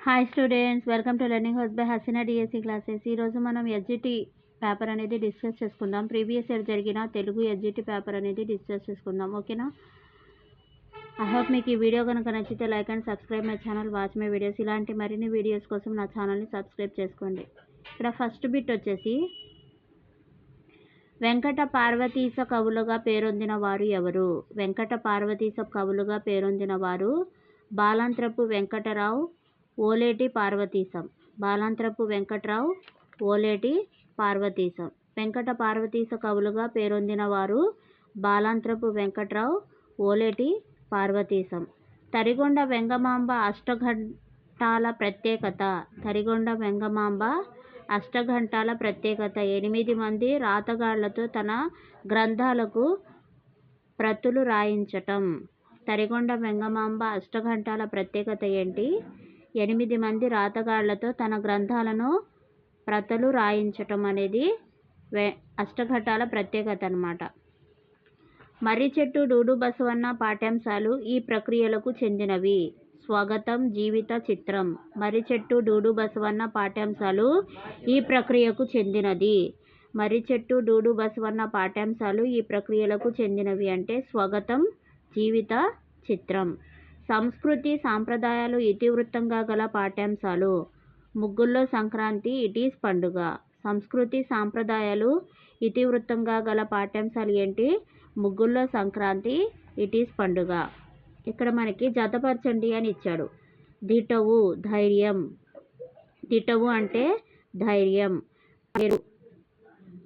Hi students, welcome to learning house by Hasina DSC classes. ఈరోజు మనం SGT paper అనేది discuss చేసుకుందాం. ప్రీవియస్ ఇయర్ జరిగిన తెలుగు ఎస్జిటి పేపర్ అనేది డిస్కస్ చేసుకుందాం, ఓకేనా? ఐ హోప్ మీకు ఈ వీడియో కనుక నచ్చితే like and subscribe my channel, watch my videos. ఇలాంటి మరిన్ని వీడియోస్ కోసం నా ఛానల్ని సబ్స్క్రైబ్ చేసుకోండి. ఇక్కడ ఫస్ట్ బిట్ వచ్చేసి, వెంకట పార్వతీశ కవులుగా పేరొందిన వారు ఎవరు? వెంకట పార్వతీశ కవులుగా పేరొందిన వారు బాలాంత్రపు వెంకటరావు, ఓలేటి పార్వతీశం. బాలాంత్రపు వెంకట్రావు, ఓలేటి పార్వతీశం. వెంకట పార్వతీశ కవులుగా పేరొందిన వారు బాలాంత్రపు వెంకట్రావు, ఓలేటి పార్వతీశం. తరిగొండ వెంగమాంబ అష్టఘంటాల ప్రత్యేకత. తరిగొండ వెంగమాంబ అష్టఘంటాల ప్రత్యేకత 8 మంది రాతగాళ్లతో తన గ్రంథాలకు ప్రతులు రాయించటం. తరిగొండ వెంగమాంబ అష్టఘంటాల ప్రత్యేకత ఏంటి? 8 మంది రాతగాళ్లతో తన గ్రంథాలను ప్రతులు రాయించటం అనేది అష్టఘట్టాల ప్రత్యేకత అన్నమాట. మర్రి చెట్టు డూడు బసవన్న పాఠ్యాంశాలు ఈ ప్రక్రియలకు చెందినవి. స్వాగతం, జీవిత చిత్రం. మర్రి చెట్టు డూడు బసవన్న పాఠ్యాంశాలు ఈ ప్రక్రియకు చెందినది. మర్రి చెట్టు డూడు బసవన్న పాఠ్యాంశాలు ఈ ప్రక్రియలకు చెందినవి అంటే స్వాగతం, జీవిత చిత్రం. సంస్కృతి సాంప్రదాయాలు ఇతివృత్తంగా గల పాఠ్యాంశాలు. ముగ్గుల్లో సంక్రాంతి, ఇట్ ఈస్ పండుగ. సంస్కృతి సాంప్రదాయాలు ఇతివృత్తంగా గల పాఠ్యాంశాలు ఏంటి? ముగ్గుల్లో సంక్రాంతి, ఇట్ ఈస్ పండుగ. ఇక్కడ మనకి జతపరచండి అని ఇచ్చాడు. దిటవు, ధైర్యం. దిటవు అంటే ధైర్యం.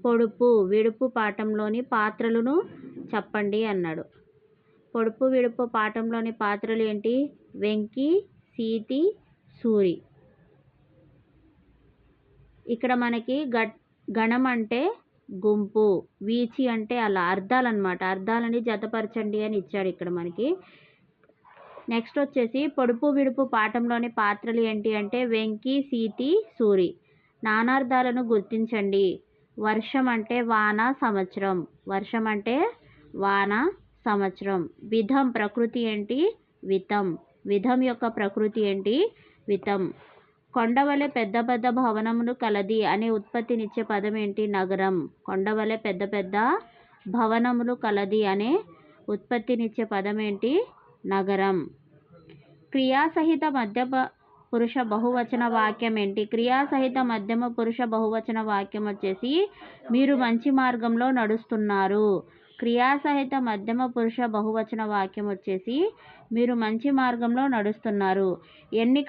పొడుపు విడుపు పాఠంలోని పాత్రలను చెప్పండి అన్నాడు. పొడుపు విడుపు పాఠంలోని పాత్రలు ఏంటి? వెంకి, సీతి, సూరి. ఇక్కడ మనకి గణం అంటే గుంపు, వీచి అంటే అలా అర్థాలన్నమాట. అర్థాలని జతపరచండి అని ఇచ్చాడు ఇక్కడ మనకి. నెక్స్ట్ వచ్చేసి పొడుపు విడుపు పాఠంలోని పాత్రలు ఏంటి అంటే వెంకి, సీతి, సూరి. నానార్థాలను గుర్తించండి. వర్షం అంటే వాన, సంవత్సరం. వర్షం అంటే వాన, సంవత్సరం. విధం ప్రకృతి ఏంటి? వితం. విధం యొక్క ప్రకృతి ఏంటి? వితం. కొండవలె పెద్ద పెద్ద భవనములు కలది అనే ఉత్పత్తినిచ్చే పదం ఏంటి? నగరం. కొండవలె పెద్ద పెద్ద భవనములు కలది అనే ఉత్పత్తినిచ్చే పదం ఏంటి? నగరం. క్రియాసహిత మధ్యమ పురుష బహువచన వాక్యం ఏంటి? క్రియాసహిత మధ్యమ పురుష బహువచన వాక్యం వచ్చేసి మీరు మంచి మార్గంలో నడుస్తున్నారు. క్రియాసహిత మధ్యమ పురుష బహువచన వాక్యం వచ్చేసి మీరు మంచి మార్గంలో నడుస్తున్నారు. ఎన్ని